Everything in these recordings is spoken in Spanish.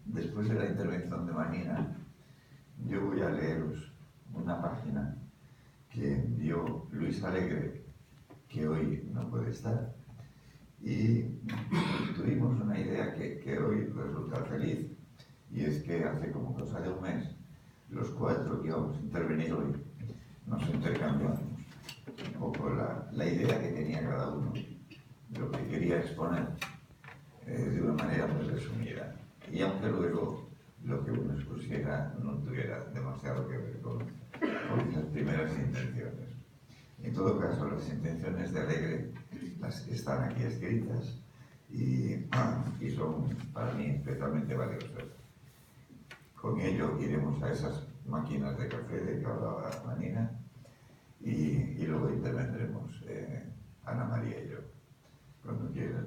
Después de la intervención de Marina, yo voy a leeros una página que envió Luis Alegre, que hoy no puede estar, y tuvimos una idea que hoy resulta feliz, y es que hace como cosa de un mes, los cuatro que íbamos a intervenir hoy, nos intercambiamos un poco la idea que tenía cada uno, lo que quería exponer de una manera muy resumida. Y aunque luego lo que uno expusiera no tuviera demasiado que ver con esas primeras intenciones. En todo caso, las intenciones de Alegre las están aquí escritas y son para mí especialmente valiosas. Con ello iremos a esas máquinas de café de que hablaba Marina y luego intervendremos Ana María y yo. Cuando quieras.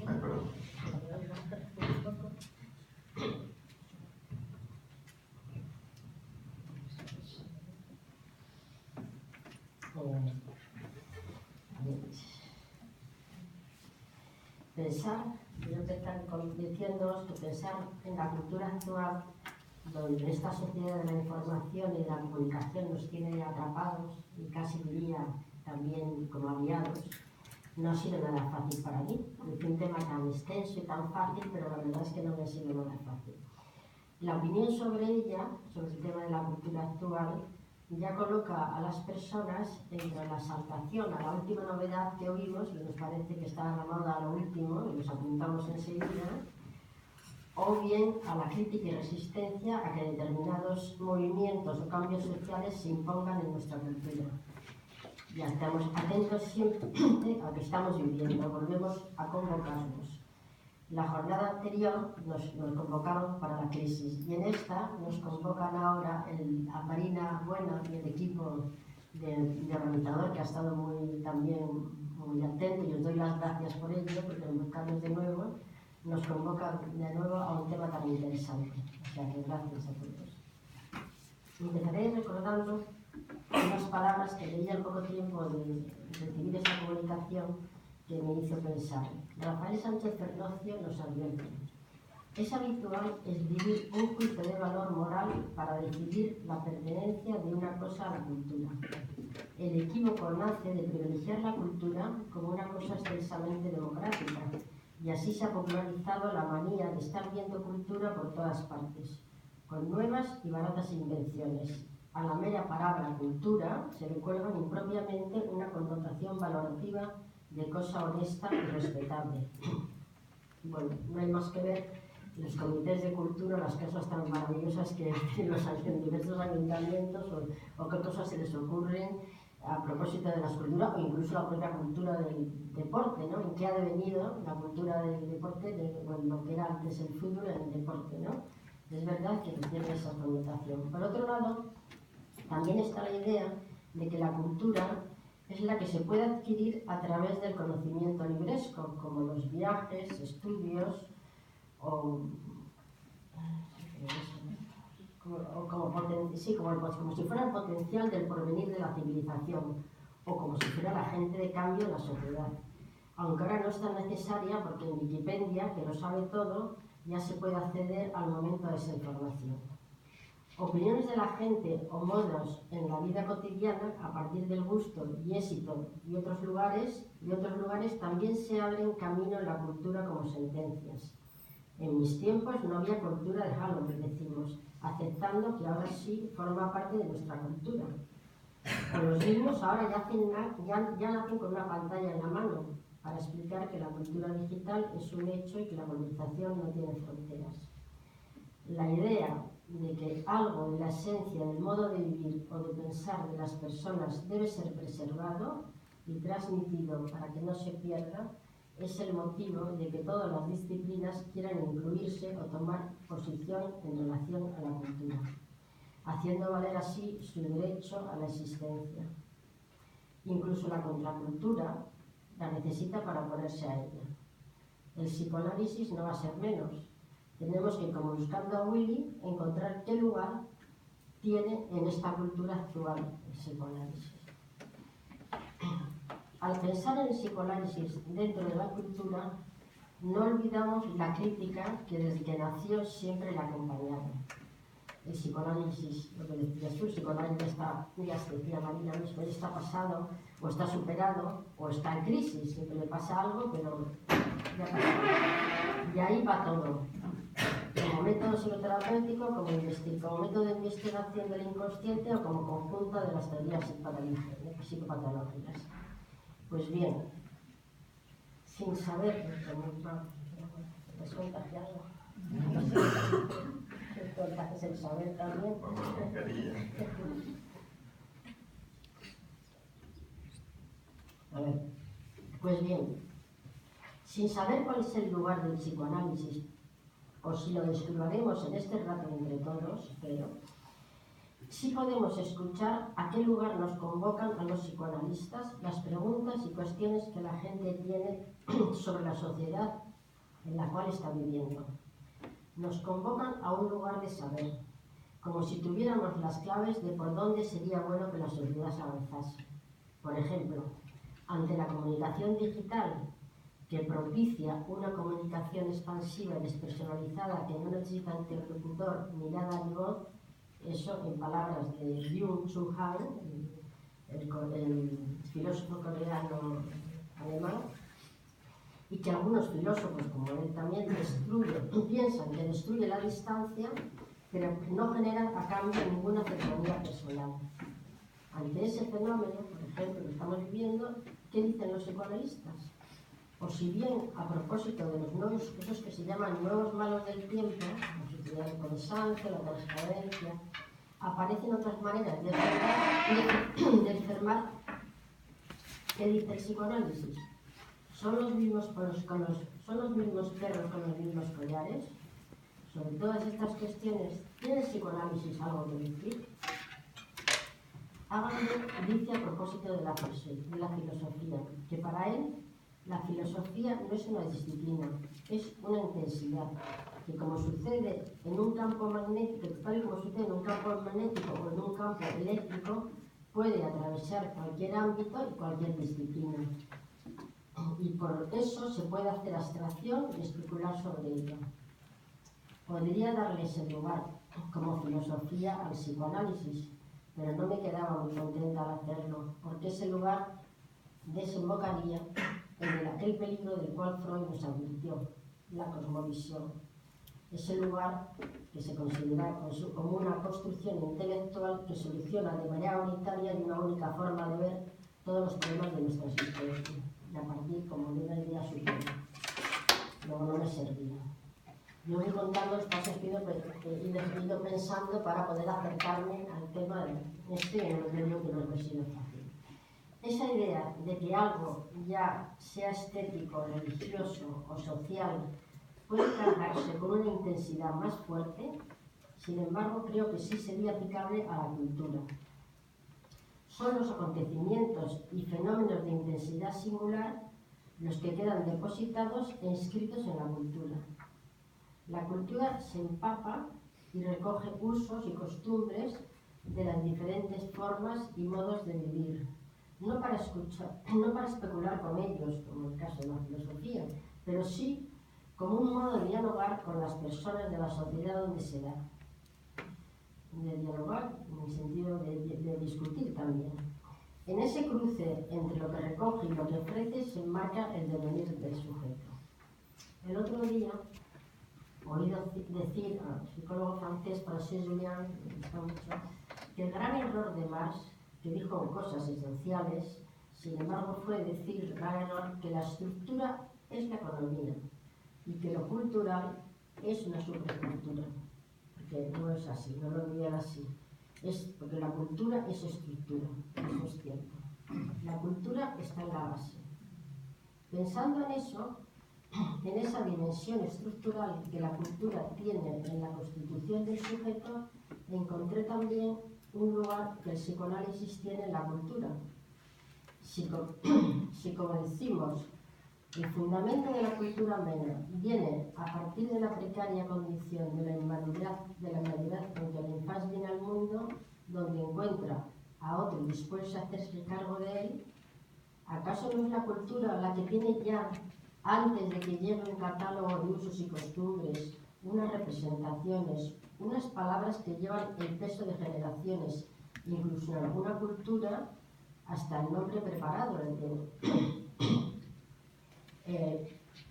Ay, perdón. Pensar, quiero empezar diciéndoos que pensar en la cultura actual, donde esta sociedad de la información y de la comunicación nos tiene atrapados y casi diría también como aliados, no ha sido nada fácil para mí. Es un tema tan extenso y tan fácil, pero la verdad es que no me ha sido nada fácil. La opinión sobre ella, sobre el tema de la cultura actual, ya coloca a las personas entre la exaltación a la última novedad que oímos, y nos parece que está la moda a lo último, y nos apuntamos enseguida, o bien a la crítica y resistencia a que determinados movimientos o cambios sociales se impongan en nuestra cultura. Ya estamos atentos siempre a lo que estamos viviendo, volvemos a convocarnos. La jornada anterior nos convocaron para la crisis y en esta nos convocan ahora a Marina Buena y el equipo de organizador, que ha estado también muy atento, y os doy las gracias por ello, porque buscarnos de nuevo, nos convocan de nuevo a un tema tan interesante. O sea que gracias a todos. Empezaré recordando unas palabras que leí al poco tiempo de recibir esta comunicación, que me hizo pensar. Rafael Sánchez Fernocio nos advierte: es habitual escribir un juicio de valor moral para decidir la pertenencia de una cosa a la cultura. El equívoco nace de privilegiar la cultura como una cosa extensamente democrática, y así se ha popularizado la manía de estar viendo cultura por todas partes, con nuevas y baratas invenciones. A la mera palabra cultura se le cuelga impropiamente una connotación valorativa de cosa honesta y respetable. Bueno, no hay más que ver los comités de cultura, las cosas tan maravillosas que tienen los diversos ayuntamientos, o qué cosas se les ocurren a propósito de la cultura, o incluso la propia cultura del deporte, ¿no? En qué ha devenido la cultura del deporte, lo que era antes el fútbol, el deporte, ¿no? Es verdad que tiene esa connotación. Por otro lado, también está la idea de que la cultura es la que se puede adquirir a través del conocimiento libresco, como los viajes, estudios, como si fuera el potencial del porvenir de la civilización, o como si fuera la agente de cambio en la sociedad. Aunque ahora no es tan necesaria, porque en Wikipedia, que lo sabe todo, ya se puede acceder al momento de esa información. Opiniones de la gente o modos en la vida cotidiana, a partir del gusto y éxito y otros lugares también se abren camino en la cultura como sentencias. En mis tiempos no había cultura de Halloween, decimos, aceptando que ahora sí forma parte de nuestra cultura. O los niños ahora ya nacen con una pantalla en la mano para explicar que la cultura digital es un hecho y que la globalización no tiene fronteras. La idea de que algo de la esencia del modo de vivir o de pensar de las personas debe ser preservado y transmitido para que no se pierda es el motivo de que todas las disciplinas quieran incluirse o tomar posición en relación a la cultura, haciendo valer así su derecho a la existencia. Incluso la contracultura la necesita para oponerse a ella. El psicoanálisis no va a ser menos. Tenemos que, como buscando a Willy, encontrar qué lugar tiene en esta cultura actual el psicoanálisis. al pensar en el psicoanálisis dentro de la cultura, no olvidamos la crítica que desde que nació siempre le ha acompañado. El psicoanálisis, lo que decías tú, el psicoanálisis está, ya decía Marina mismo, está pasado, o está superado, o está en crisis. Siempre le pasa algo, pero ya pasó. Y ahí va todo. Como método psicoterapéutico, como método de investigación del inconsciente o como conjunto de las teorías psicopatológicas. Pues bien, sin saber, ¿me sueltas ya? Entonces el saber también. A ver, pues bien, sin saber cuál es el lugar del psicoanálisis, o si lo descubriremos en este rato entre todos, pero sí podemos escuchar a qué lugar nos convocan a los psicoanalistas las preguntas y cuestiones que la gente tiene sobre la sociedad en la cual está viviendo. Nos convocan a un lugar de saber, como si tuviéramos las claves de por dónde sería bueno que la sociedad avanzase. Por ejemplo, ante la comunicación digital, que propicia una comunicación expansiva y despersonalizada que no necesita interlocutor, mirada ni voz, eso en palabras de Byung-Chul Han, el filósofo coreano alemán, y que algunos filósofos, como él también, piensan que destruye la distancia, pero no generan a cambio ninguna cercanía personal. Ante ese fenómeno, por ejemplo, que estamos viviendo, ¿qué dicen los psicoanalistas? O si bien, a propósito de los nuevos, esos que se llaman nuevos malos del tiempo, la sociedad del consenso, la transparencia, aparecen otras maneras de enfermar. ¿Qué dice el psicoanálisis? ¿Son los mismos perros con los mismos collares? Sobre todas estas cuestiones, ¿tiene el psicoanálisis algo que decir? Agamben dice a propósito de la filosofía, que para él la filosofía no es una disciplina, es una intensidad, que como sucede en un campo magnético, tal y como sucede en un campo magnético o en un campo eléctrico, puede atravesar cualquier ámbito y cualquier disciplina. Y por eso se puede hacer abstracción y especular sobre ello. Podría darles el lugar como filosofía al psicoanálisis, pero no me quedaba muy contenta al hacerlo, porque ese lugar desembocaría en aquel peligro del cual Freud nos advirtió, la cosmovisión. Ese lugar que se considera como una construcción intelectual que soluciona de manera unitaria y una única forma de ver todos los problemas de nuestra existencia, y a partir como de una idea suprema. Luego no me servía. Yo voy contando los pasos que he ido pensando para poder acercarme al tema de este en el medio que no me ha sido fácil. Esa idea de que algo, ya sea estético, religioso o social, puede cargarse con una intensidad más fuerte, sin embargo, creo que sí sería aplicable a la cultura. Son los acontecimientos y fenómenos de intensidad singular los que quedan depositados e inscritos en la cultura. La cultura se empapa y recoge usos y costumbres de las diferentes formas y modos de vivir, no para especular con ellos, como el caso de la filosofía, pero sí como un modo de dialogar con las personas de la sociedad donde se da. De dialogar en el sentido de discutir también. En ese cruce entre lo que recoge y lo que ofrece se enmarca el devenir del sujeto. El otro día oí decir al psicólogo francés François Julian, que el gran error de Marx, que dijo cosas esenciales, sin embargo fue decir el gran error que la estructura es la economía y que lo cultural es una superestructura, porque no es así, no lo veían así. Es porque la cultura es estructura, eso es cierto. La cultura está en la base. Pensando en eso, en esa dimensión estructural que la cultura tiene en la constitución del sujeto, encontré también un lugar que el psicoanálisis tiene en la cultura. Si como decimos, el fundamento de la cultura humana viene a partir de la precaria condición de la inmadurez con que la infancia viene al mundo, donde encuentra a otro dispuesto a hacerse cargo de él, ¿Acaso no es la cultura la que tiene ya, antes de que llegue un catálogo de usos y costumbres, unas representaciones, unas palabras que llevan el peso de generaciones, incluso en alguna cultura, hasta el nombre preparado?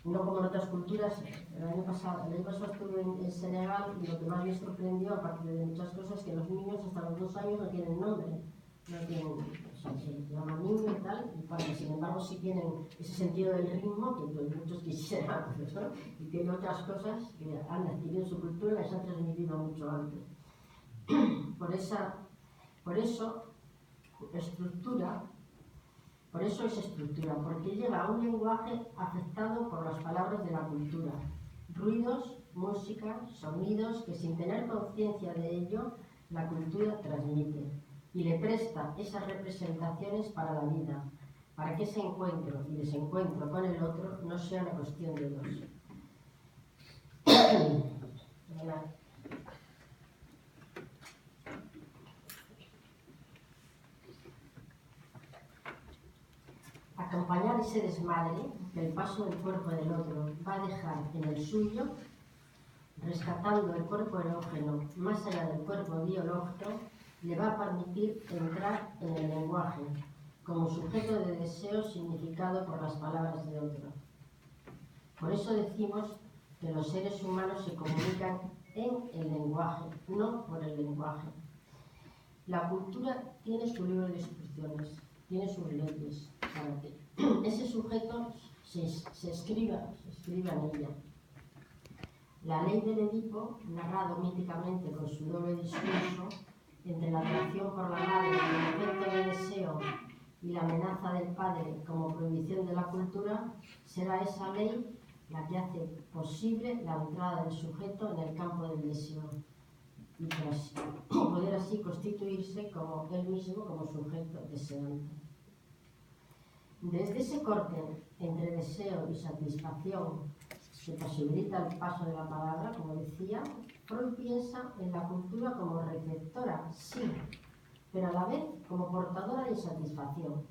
No como en otras culturas. El año pasado estuve en Senegal y lo que más me sorprendió, aparte de muchas cosas, que los niños hasta los 2 años no tienen nombre. No tienen, o sea, se llaman niño y tal, y cuando, sin embargo, sí tienen ese sentido del ritmo que pues, muchos quisieran, ¿no? Y tienen otras cosas que han adquirido su cultura y les han transmitido mucho antes. Por eso es estructura, porque lleva a un lenguaje afectado por las palabras de la cultura, ruidos, música, sonidos que sin tener conciencia de ello, la cultura transmite y le presta esas representaciones para la vida, para que ese encuentro y desencuentro con el otro no sea una cuestión de dos. Acompañar ese desmadre que el paso del cuerpo del otro va a dejar en el suyo, rescatando el cuerpo erógeno más allá del cuerpo biológico, le va a permitir entrar en el lenguaje como sujeto de deseo significado por las palabras de otro. Por eso decimos que los seres humanos se comunican en el lenguaje, no por el lenguaje. La cultura tiene su libro de instrucciones, tiene sus leyes, para que ese sujeto se escriba en ella. La ley del Edipo, narrado míticamente con su doble discurso, entre la atracción por la madre como objeto de deseo y la amenaza del padre como prohibición de la cultura, será esa ley la que hace posible la entrada del sujeto en el campo del deseo y poder así constituirse como él mismo, como sujeto deseante. Desde ese corte entre deseo y satisfacción que posibilita el paso de la palabra, como decía, Freud piensa en la cultura como receptora, sí, pero a la vez como portadora de insatisfacción.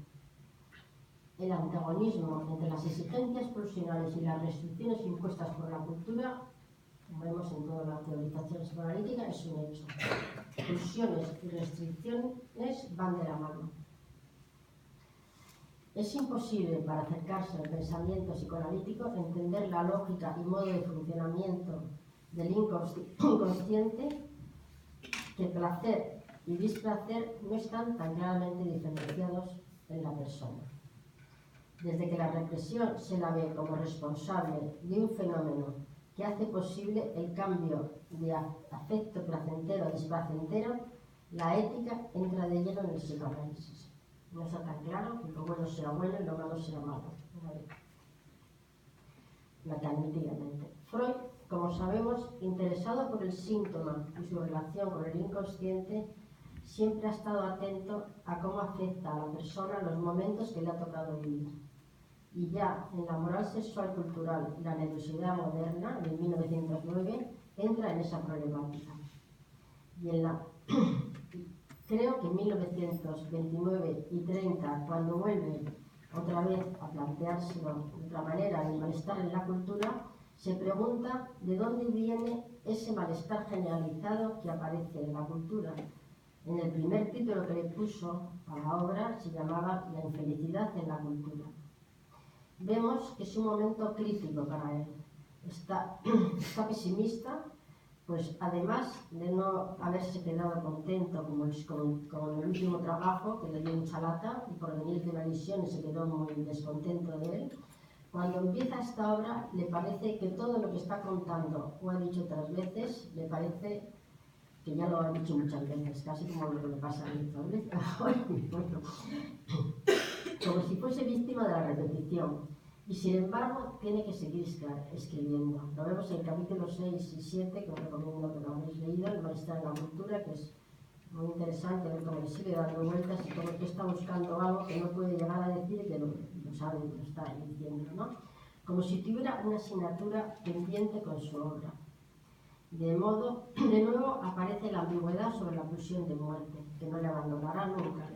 El antagonismo entre las exigencias pulsionales y las restricciones impuestas por la cultura, como vemos en toda la teorización psicoanalítica, es un hecho. Pulsiones y restricciones van de la mano. Es imposible, para acercarse al pensamiento psicoanalítico, entender la lógica y modo de funcionamiento del inconsciente, que placer y displacer no están tan claramente diferenciados en la persona. Desde que la represión se la ve como responsable de un fenómeno que hace posible el cambio de afecto placentero a displacentero, la ética entra de lleno en el psicoanálisis. No está tan claro que lo bueno será bueno y lo malo será malo. La que admitidamente. Freud, como sabemos, interesado por el síntoma y su relación con el inconsciente, siempre ha estado atento a cómo afecta a la persona los momentos que le ha tocado vivir. Y ya en la moral sexual cultural y la nerviosidad moderna, de 1909, entra en esa problemática. Y en la... Creo que en 1929 y 30, cuando vuelve otra vez a planteárselo de otra manera, el malestar en la cultura, se pregunta de dónde viene ese malestar generalizado que aparece en la cultura. En el primer título que le puso a la obra se llamaba La infelicidad en la cultura. Vemos que es un momento crítico para él. Está pesimista, pues además de no haberse quedado contento como en el último trabajo, que le dio mucha lata, y por venir de una visión y se quedó muy descontento de él, cuando empieza esta obra le parece que todo lo que está contando, o ha dicho otras veces, le parece que ya lo ha dicho muchas veces, casi como lo que le pasa a mí, como si fuese víctima de la repetición. Y sin embargo, tiene que seguir escribiendo. Lo vemos en el capítulo 6 y 7, que os recomiendo que lo habéis leído, El malestar en la cultura, que es muy interesante ver cómo le sigue dando vueltas y cómo que está buscando algo que no puede llegar a decir y que lo sabe, que lo está diciendo, ¿no? Como si tuviera una asignatura pendiente con su obra. De nuevo aparece la ambigüedad sobre la pulsión de muerte, que no le abandonará nunca.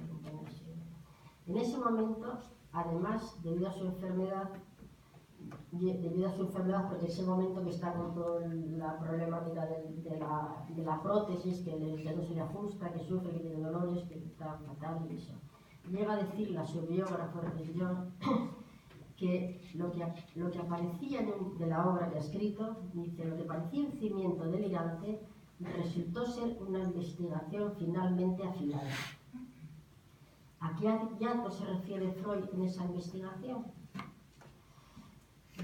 En ese momento además, debido a su enfermedad, porque ese momento que está con toda la problemática de la prótesis, que no se le ajusta, que sufre, que tiene dolores, que está fatal y eso. Llega a decirle a su biógrafo, John, que lo que aparecía de la obra que ha escrito, dice, lo que parecía un cimiento delirante resultó ser una investigación finalmente afilada. ¿A qué hallazgo se refiere Freud en esa investigación?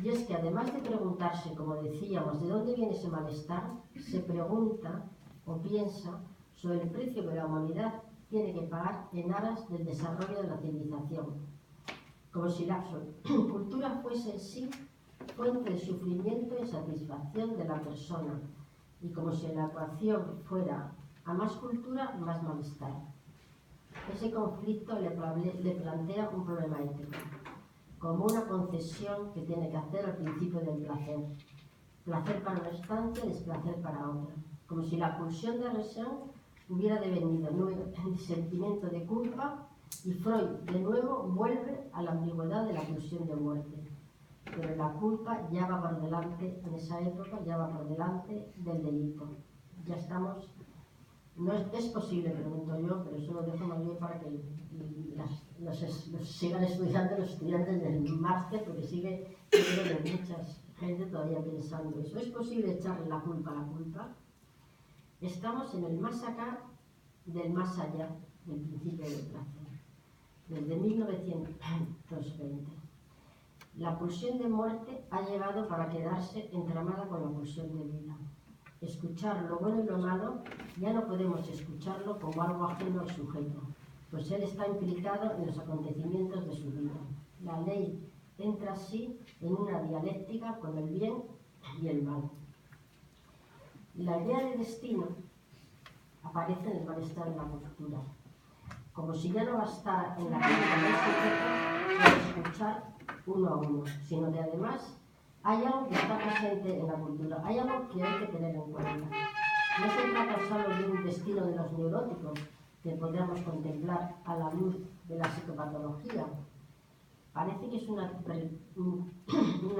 Y es que además de preguntarse, como decíamos, de dónde viene ese malestar, se pregunta o piensa sobre el precio que la humanidad tiene que pagar en aras del desarrollo de la civilización, como si la cultura fuese en sí fuente de sufrimiento y satisfacción de la persona, y como si la ecuación fuera a más cultura, más malestar. Ese conflicto le plantea un problema ético, como una concesión que tiene que hacer al principio del placer. Placer para un instante, desplacer para otro. Como si la pulsión de Raison hubiera devenido en sentimiento de culpa, y Freud de nuevo vuelve a la ambigüedad de la pulsión de muerte. Pero la culpa ya va por delante, en esa época, ya va por delante del delito. Ya estamos... No es posible, pregunto yo, pero eso lo dejo más bien para que los sigan estudiando los estudiantes del máster, porque sigue, yo creo que mucha gente todavía pensando eso. ¿Es posible echarle la culpa a la culpa? Estamos en el más acá del más allá del principio del placer, desde 1920. La pulsión de muerte ha llegado para quedarse entramada con la pulsión de vida. Escuchar lo bueno y lo malo, ya no podemos escucharlo como algo ajeno al sujeto, pues él está implicado en los acontecimientos de su vida. La ley entra así en una dialéctica con el bien y el mal. La idea de destino aparece en el malestar en la cultura, como si ya no bastara en la crítica del sujeto escuchar uno a uno, sino que además hay algo que está presente en la cultura, hay algo que hay que tener en cuenta. No se trata solo de un destino de los neuróticos que podríamos contemplar a la luz de la psicopatología. Parece que es una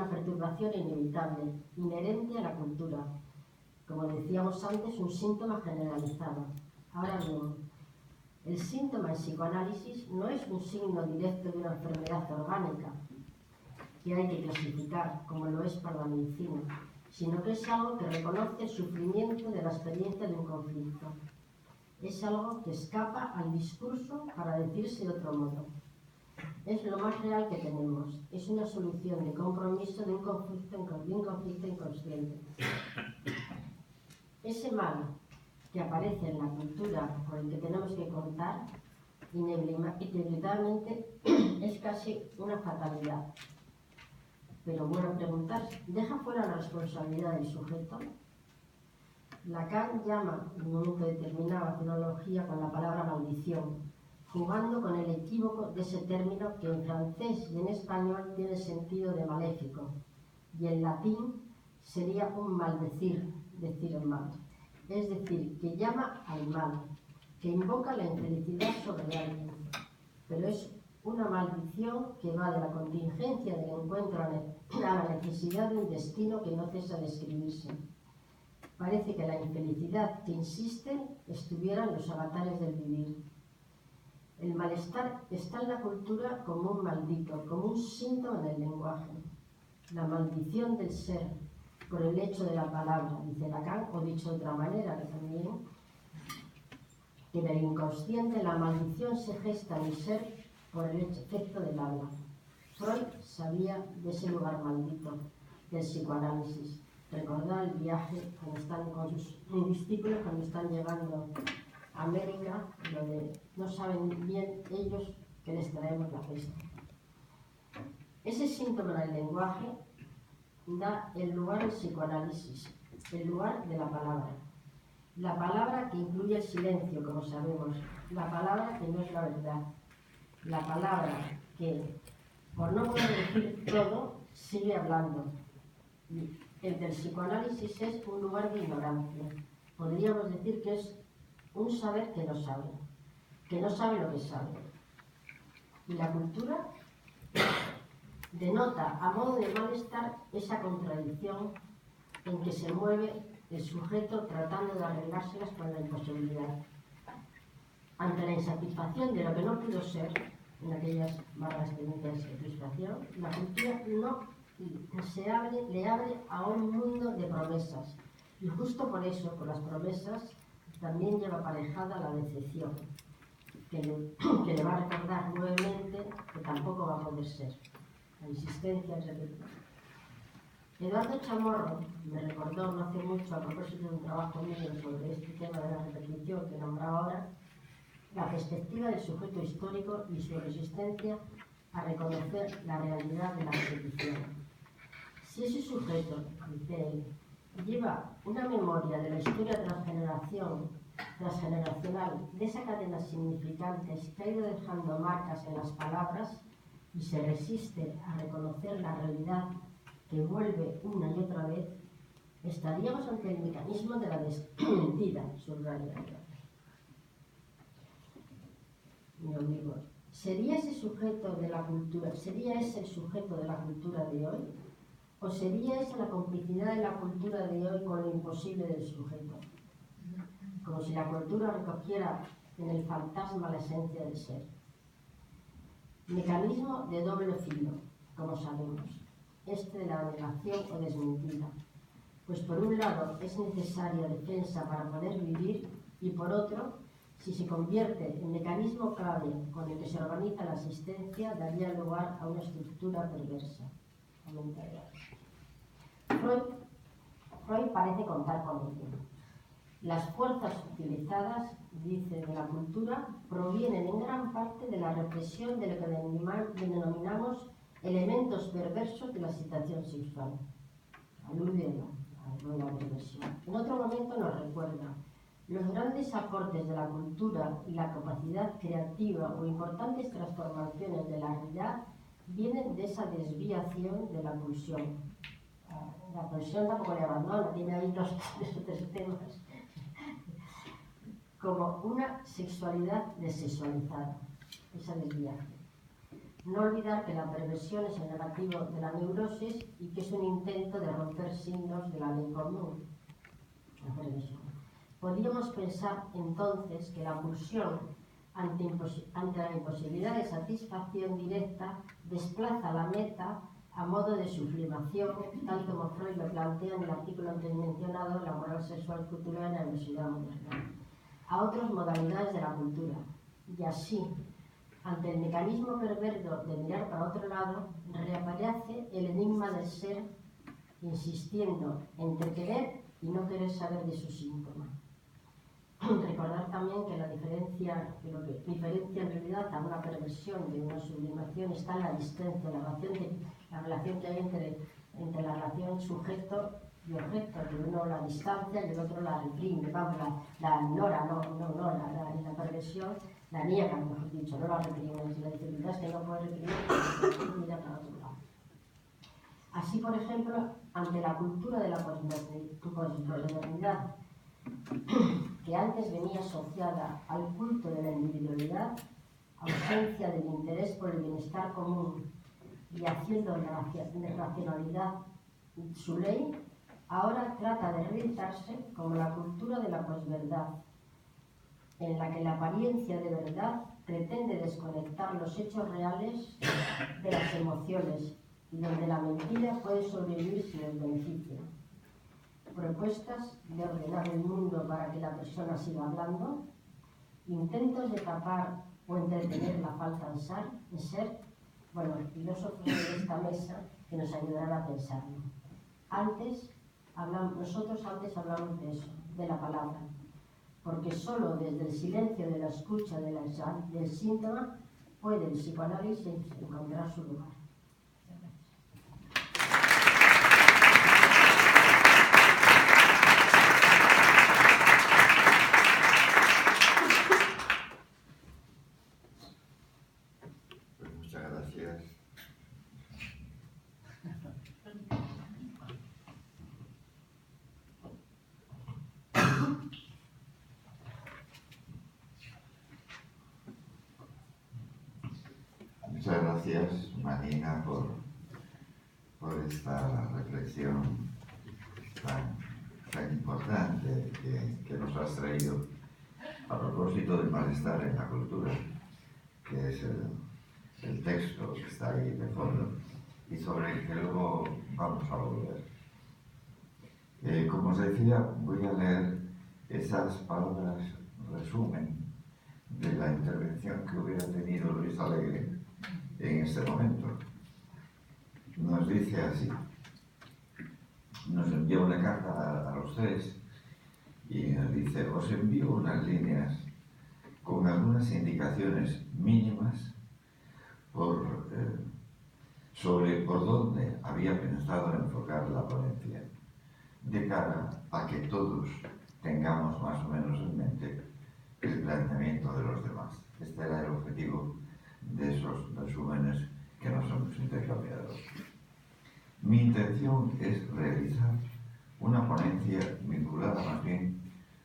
perturbación inevitable, inherente a la cultura. Como decíamos antes, un síntoma generalizado. Ahora bien, el síntoma en psicoanálisis no es un signo directo de una enfermedad orgánica, que hay que clasificar, como lo es para la medicina, sino que es algo que reconoce el sufrimiento de la experiencia de un conflicto. Es algo que escapa al discurso para decirse de otro modo. Es lo más real que tenemos. Es una solución de compromiso de un conflicto inconsciente. Ese mal que aparece en la cultura por el que tenemos que contar, inevitablemente es casi una fatalidad. Pero bueno preguntar, ¿deja fuera la responsabilidad del sujeto? Lacan llama, en un momento determinado, a teología con la palabra maldición, jugando con el equívoco de ese término que en francés y en español tiene sentido de maléfico, y en latín sería un maldecir, decir el mal. Es decir, que llama al mal, que invoca la infelicidad sobre alguien, pero es una maldición que va de la contingencia del encuentro a la necesidad de un destino que no cesa de escribirse. Parece que la infelicidad que insiste estuviera en los avatares del vivir. El malestar está en la cultura como un maldito, como un síntoma del lenguaje. La maldición del ser por el hecho de la palabra, dice Lacan, o dicho de otra manera, que también, que en el inconsciente la maldición se gesta en el ser por el efecto del habla. Freud sabía de ese lugar maldito del psicoanálisis. Recordar el viaje cuando están con sus discípulos, cuando están llegando a América, donde no saben bien ellos que les traemos la peste. Ese síntoma del lenguaje da el lugar al psicoanálisis, el lugar de la palabra. La palabra que incluye el silencio, como sabemos, la palabra que no es la verdad, la palabra que, por no poder decir todo, sigue hablando. Y el del psicoanálisis es un lugar de ignorancia. Podríamos decir que es un saber que no sabe lo que sabe. Y la cultura Denota, a modo de malestar, esa contradicción en que se mueve el sujeto tratando de arreglárselas con la imposibilidad. Ante la insatisfacción de lo que no pudo ser, en aquellas vagas experiencias de frustración, la cultura le abre a un mundo de promesas. Y justo por eso, por las promesas, también lleva aparejada la decepción, que le va a recordar nuevamente que tampoco va a poder ser. La insistencia en repetir. Eduardo Chamorro me recordó no hace mucho, a propósito de un trabajo mío sobre este tema de la repetición que nombraba ahora, la perspectiva del sujeto histórico y su resistencia a reconocer la realidad de la repetición. Si ese sujeto, dice él, lleva una memoria de la historia transgeneracional, de esa cadena significantes que ha ido dejando marcas en las palabras y se resiste a reconocer la realidad que vuelve una y otra vez, estaríamos ante el mecanismo de la mentira, subraya. Lo digo, ¿sería ese el sujeto de la cultura de hoy? ¿O sería esa la complicidad de la cultura de hoy con lo imposible del sujeto? Como si la cultura recogiera en el fantasma la esencia del ser. Mecanismo de doble filo, como sabemos, de la negación o desmentida. Pues por un lado es necesaria defensa para poder vivir y por otro, si se convierte en mecanismo clave con el que se organiza la existencia, daría lugar a una estructura perversa. Freud parece contar con ello. Las fuerzas utilizadas, dice, de la cultura, provienen en gran parte de la represión de lo que denominamos elementos perversos de la excitación sexual. Alude a la perversión. En otro momento nos recuerda, los grandes aportes de la cultura y la capacidad creativa o importantes transformaciones de la realidad vienen de esa desviación de la pulsión. La pulsión tampoco le abandona, tiene ahí los tres temas. Como una sexualidad desexualizada, esa desviación. No olvidar que la perversión es el negativo de la neurosis y que es un intento de romper signos de la ley común. La perversión. Podríamos pensar entonces que la pulsión ante la imposibilidad de satisfacción directa desplaza la meta a modo de sublimación, tal como Freud lo plantea en el artículo antes mencionado, La moral sexual cultural en la Universidad Moderna, a otras modalidades de la cultura. Y así, ante el mecanismo perverso de mirar para otro lado, reaparece el enigma del ser, insistiendo entre querer y no querer saber de su síntoma. Recordar también que lo que diferencia en realidad a una perversión de una sublimación está en la distancia, la relación que hay entre la relación sujeto y objeto, que uno la distancia y el otro la reprime, la ignora, la perversión la niega, mejor dicho, no la reprime. Si la dificultad es que no puede reprimir, mira para otro lado. Así, por ejemplo, ante la cultura de la posmodernidad, que antes venía asociada al culto de la individualidad, ausencia del interés por el bienestar común y haciendo de la racionalidad su ley, ahora trata de reeditarse como la cultura de la posverdad, en la que la apariencia de verdad pretende desconectar los hechos reales de las emociones y donde la mentira puede sobrevivir sin el beneficio. Propuestas de ordenar el mundo para que la persona siga hablando, intentos de tapar o entretener la falta en ser, filósofos de esta mesa que nos ayudarán a pensarlo. Nosotros antes hablamos de eso, de la palabra, porque solo desde el silencio de la escucha del síntoma puede el psicoanálisis encontrar su lugar. Muchas gracias. gracias, Marina, por esta reflexión tan importante que nos has traído a propósito del malestar en la cultura, que es el texto que está ahí de fondo y sobre el que luego vamos a volver. Como os decía, voy a leer esas palabras resumen de la intervención que hubiera tenido Luis Alegre en este momento. Nos dice así, nos envía una carta a los tres y nos dice: os envío unas líneas con algunas indicaciones mínimas sobre por dónde había pensado enfocar la ponencia, de cara a que todos tengamos más o menos en mente el planteamiento de los demás. Este era el objetivo de esos resúmenes que nos hemos intercambiado. Mi intención es realizar una ponencia vinculada más bien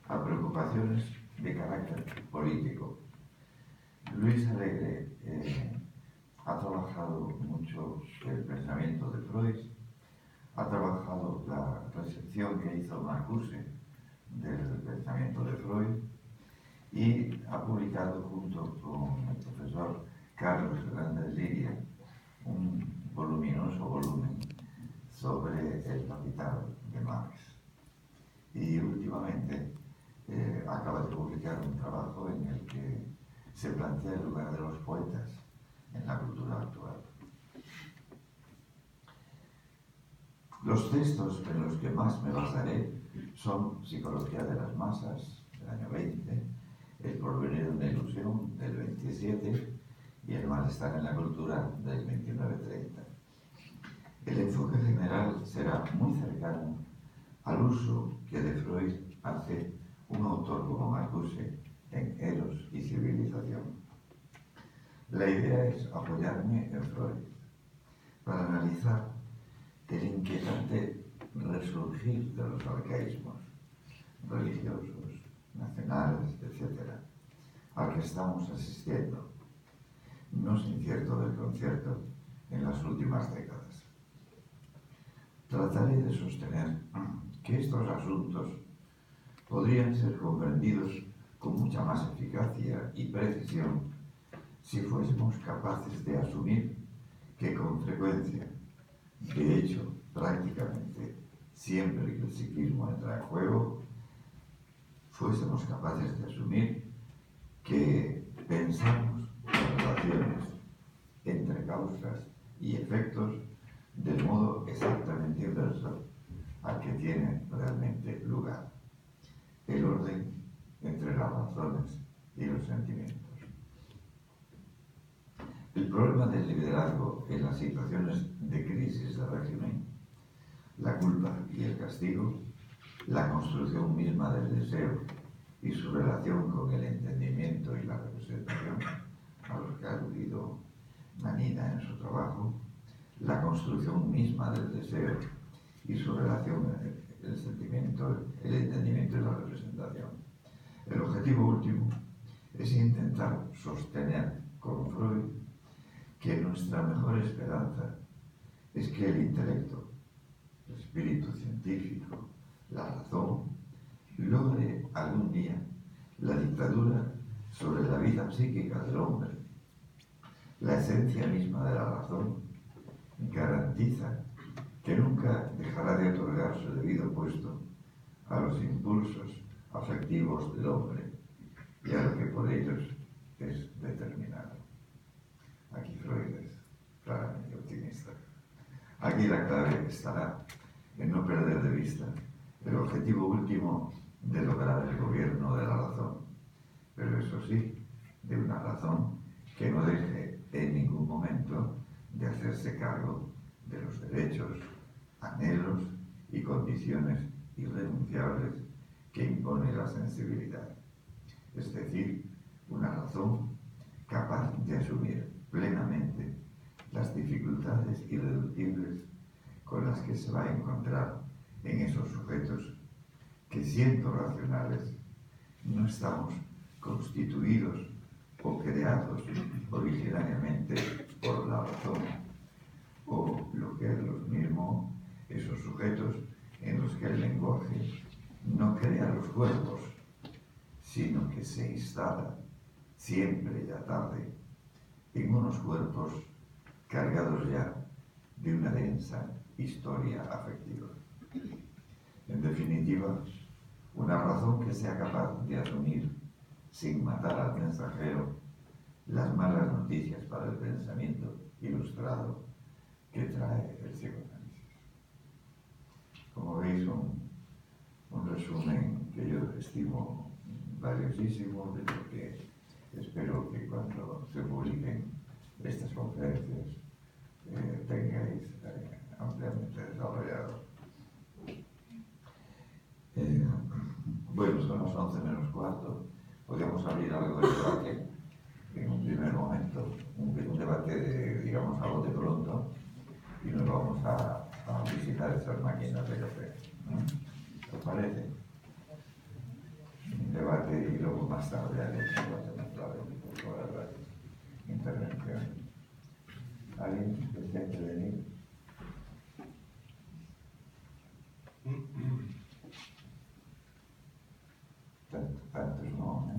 a preocupaciones de carácter político. Luis Alegre ha trabajado mucho el pensamiento de Freud, ha trabajado la recepción que hizo Marcuse del pensamiento de Freud y ha publicado junto con el profesor Carlos Hernández Liria un voluminoso volumen sobre el Capital de Marx. Y últimamente acaba de publicar un trabajo en el que se plantea el lugar de los poetas en la cultura actual. Los textos en los que más me basaré son Psicología de las Masas, del año 20, El porvenir de una ilusión, del 27, y El malestar en la cultura, del 29-30. El enfoque general será muy cercano al uso que de Freud hace un autor como Marcuse en Eros y civilización. La idea es apoyarme en Freud para analizar el inquietante resurgir de los arcaísmos religiosos, nacionales, etc., al que estamos asistiendo, no sin cierto desconcierto, en las últimas décadas. Trataré de sostener que estos asuntos podrían ser comprendidos con mucha más eficacia y precisión si fuésemos capaces de asumir que con frecuencia, de hecho prácticamente siempre que el psiquismo entra en juego, fuésemos capaces de asumir que pensamos las relaciones entre causas y efectos del modo exactamente inverso al que tiene realmente lugar, el orden entre las razones y los sentimientos. El problema del liderazgo en las situaciones de crisis de régimen, la culpa y el castigo, la construcción misma del deseo y su relación con el entendimiento y la representación, a los que ha aludido Manina en su trabajo, la construcción misma del deseo y su relación con el sentimiento, el entendimiento y la representación. El objetivo último es intentar sostener con Freud que nuestra mejor esperanza es que el intelecto, el espíritu científico, la razón, logre algún día la dictadura sobre la vida psíquica del hombre. La esencia misma de la razón garantiza que nunca dejará de otorgar su debido puesto a los impulsos afectivos del hombre y a lo que por ellos es determinado. Aquí Freud es claramente optimista. Aquí la clave estará en no perder de vista el objetivo último de lograr el gobierno de la razón, pero eso sí, de una razón que no deje en ningún momento de hacerse cargo de los derechos, anhelos y condiciones irrenunciables que impone la sensibilidad. Es decir, una razón capaz de asumir plenamente las dificultades irreductibles con las que se va a encontrar en esos sujetos que, siendo racionales, no estamos constituidos o creados originariamente por la razón, o lo que es lo mismo, esos sujetos en los que el lenguaje no crea los cuerpos, sino que se instala, siempre ya tarde, en unos cuerpos cargados ya de una densa historia afectiva. En definitiva, una razón que sea capaz de asumir, sin matar al mensajero, las malas noticias para el pensamiento ilustrado que trae el psicoanálisis. Como veis, un resumen que yo estimo valiosísimo, de lo que espero que cuando se publiquen estas conferencias tengáis ampliamente desarrollado. Bueno, son las 11 menos cuarto. Podríamos abrir algo de debate en un primer momento, un debate, digamos, a bote pronto, y nos vamos a visitar esas máquinas de café, ¿no? ¿Os parece? Un debate y luego más tarde haremos la intervención. ¿Alguien desea intervenir? Tantos no,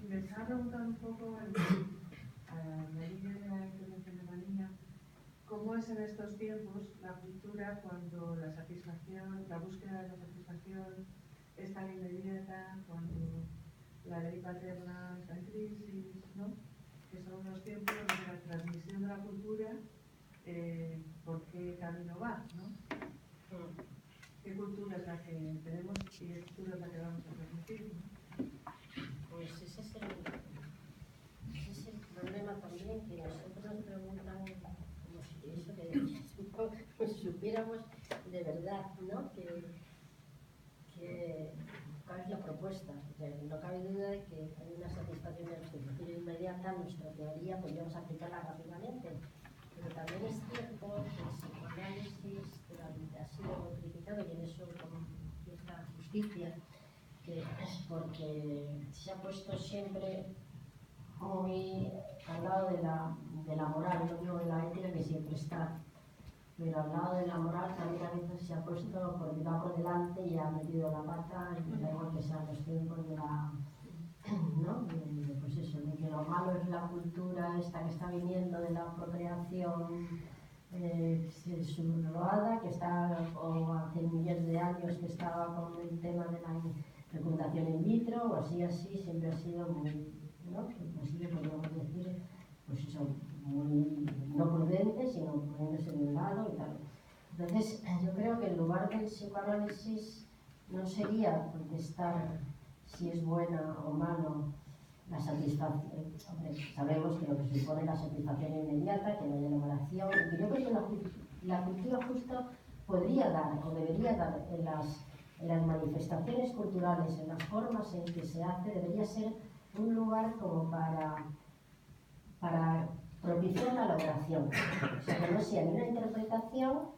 Me estaba preguntando un poco, a la línea de la intervención de la niña, cómo es en estos tiempos la cultura cuando la satisfacción, la búsqueda de la satisfacción es tan inmediata, cuando la ley paterna está en crisis, ¿no? Que son unos tiempos donde la transmisión de la cultura, ¿por qué camino va, no? ¿Qué cultura es la que tenemos y qué cultura es la que vamos a transmitir, ¿no? Pues ese es el problema también, que nosotros nos preguntan como si eso que pues, supiéramos de verdad, ¿no? ¿Cuál es la propuesta? O sea, no cabe duda de que hay una satisfacción de la inmediata, nuestra teoría podríamos aplicarla rápidamente. Pero también es cierto que el psicoanálisis durante ha sido criticado, y en eso con cierta justicia, que es porque se ha puesto siempre muy al lado de la moral, no digo de la ética, que siempre está, pero al lado de la moral también a veces se ha puesto por delante y ha metido la pata, y da igual que sean los tiempos de la, ¿no? Pues eso, de que lo malo es la cultura esta que está viniendo de la procreación subrogada, que está, o hace millones de años que estaba con el tema de la fecundación in vitro, o así, siempre ha sido muy, ¿no? Así que podríamos decir, pues eso, muy no prudente, sino poniéndose de un lado y tal. Entonces, yo creo que en lugar del psicoanálisis no sería contestar si es buena o malo la satisfacción. Sabemos que lo que supone la satisfacción inmediata, que no hay elaboración, y que yo creo que la cultura justo podría dar o debería dar en las manifestaciones culturales, en las formas en que se hace, debería ser un lugar como para propiciar la elaboración. O sea, que no sea ni una interpretación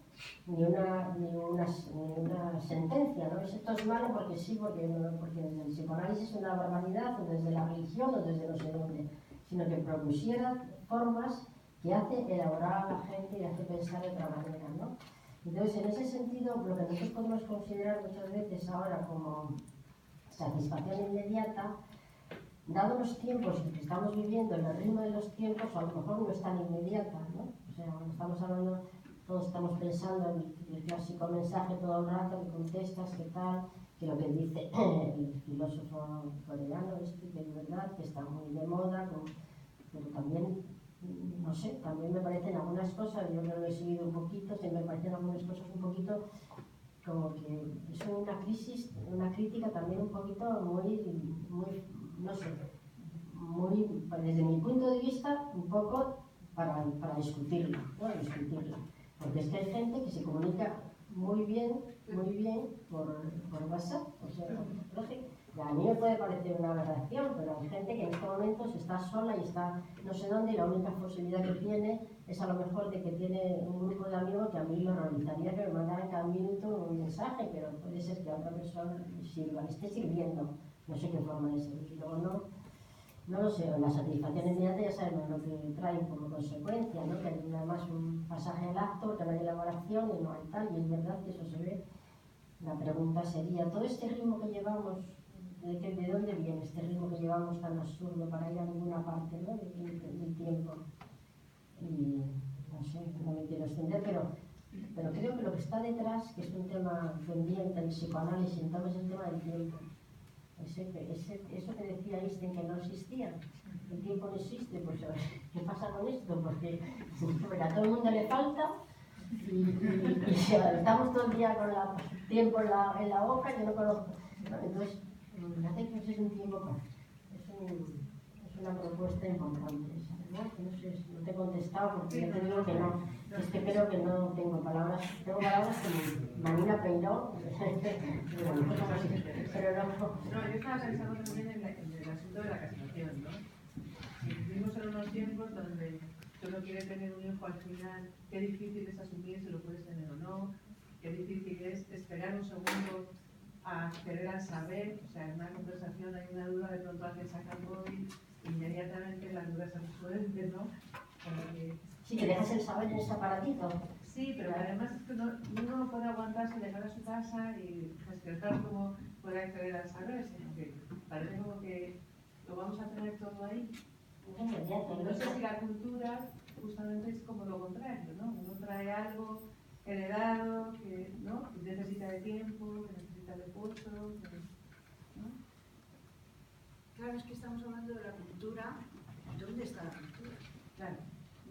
ni una sentencia, ¿no? Esto es malo porque sí, porque desde el psicoanálisis es una barbaridad, o desde la religión, o desde no sé dónde, sino que propusiera formas que hace elaborar a la gente y hace pensar de otra manera, ¿no? Entonces, en ese sentido, lo que nosotros podemos considerar muchas veces ahora como satisfacción inmediata, dado los tiempos que estamos viviendo, el ritmo de los tiempos, a lo mejor no es tan inmediata, ¿no? O sea, cuando estamos hablando, todos estamos pensando en el clásico mensaje todo el rato, que contestas, que tal, que lo que dice el filósofo coreano, que es verdad, que está muy de moda, pero también, no sé, también me parecen algunas cosas, yo lo he seguido un poquito, me parecen algunas cosas un poquito como que es una crisis, una crítica también un poquito muy, no sé, muy, desde mi punto de vista, un poco para discutirla, ¿no? Discutirla. Porque es que hay gente que se comunica muy bien por WhatsApp, o sea, Y a mí me puede parecer una aberración, pero hay gente que en estos momentos está sola y está no sé dónde, y la única posibilidad que tiene es a lo mejor de que tiene un grupo de amigos que a mí lo horrorizaría que me mandaran cada minuto un mensaje, pero puede ser que a otra persona le esté sirviendo, no sé qué forma de servir. Y luego no lo sé, la satisfacción inmediata ya sabemos lo que trae como consecuencia, ¿no? Que hay además un pasaje al acto, que no hay elaboración y no hay tal, y es verdad que eso se ve. La pregunta sería, ¿todo este ritmo que llevamos, de dónde viene este ritmo que llevamos tan absurdo para ir a ninguna parte, ¿no? del tiempo? Y no sé, no me quiero extender, pero creo que lo que está detrás, que es un tema pendiente, el psicoanálisis, entonces es el tema del tiempo. Eso que decía Einstein que no existía, el tiempo no existe, pues a ver, ¿qué pasa con esto? Porque a todo el mundo le falta y estamos todo el día con el tiempo en la boca, yo no conozco. Entonces, me hace que es un tiempo, es una propuesta importante esa, ¿verdad? No sé, no te he contestado porque yo te digo que no, es que creo que no tengo palabras como Marina Peiró, pero no. No, yo estaba pensando también en el asunto de la castración, ¿no? Vivimos en unos tiempos donde uno quiere tener un hijo al final, qué difícil es asumir si lo puedes tener o no, qué difícil es esperar un segundo a acceder al saber, o sea, en una conversación hay una duda, de pronto alguien saca el móvil, inmediatamente la duda se resuelve, ¿no? Sí, que dejas el saber en ese aparatito. Sí, pero además es que uno no puede aguantarse, llegar a su casa y gestionar cómo puede acceder al saber, sino que parece como que lo vamos a tener todo ahí. No sé si la cultura justamente es como lo contrario, ¿no? Uno trae algo heredado que, ¿no? Que necesita de tiempo, que necesita de esfuerzo, ¿no? Claro, es que estamos hablando de la cultura. ¿Dónde está la cultura? Claro.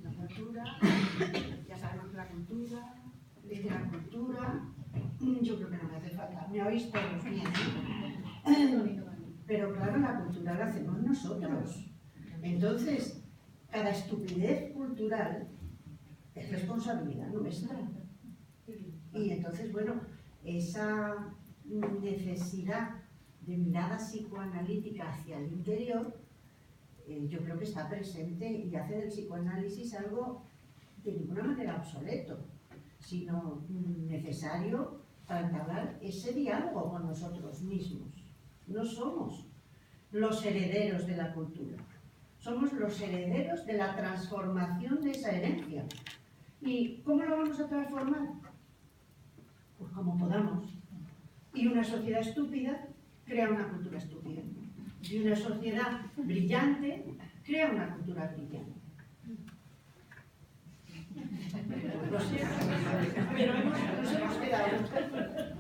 La cultura, ya sabemos que la cultura, es que la cultura, yo creo que no me hace falta. Me oís todos bien, ¿no? Pero claro, la cultura la hacemos nosotros. Entonces, cada estupidez cultural es responsabilidad nuestra. Y entonces, bueno, esa necesidad de mirada psicoanalítica hacia el interior, yo creo que está presente y hace del psicoanálisis algo de ninguna manera obsoleto, sino necesario para entablar ese diálogo con nosotros mismos. No somos los herederos de la cultura, somos los herederos de la transformación de esa herencia. ¿Y cómo lo vamos a transformar? Pues como podamos. Y una sociedad estúpida crea una cultura estúpida. Y una sociedad brillante crea una cultura brillante. Pero nos hemos quedado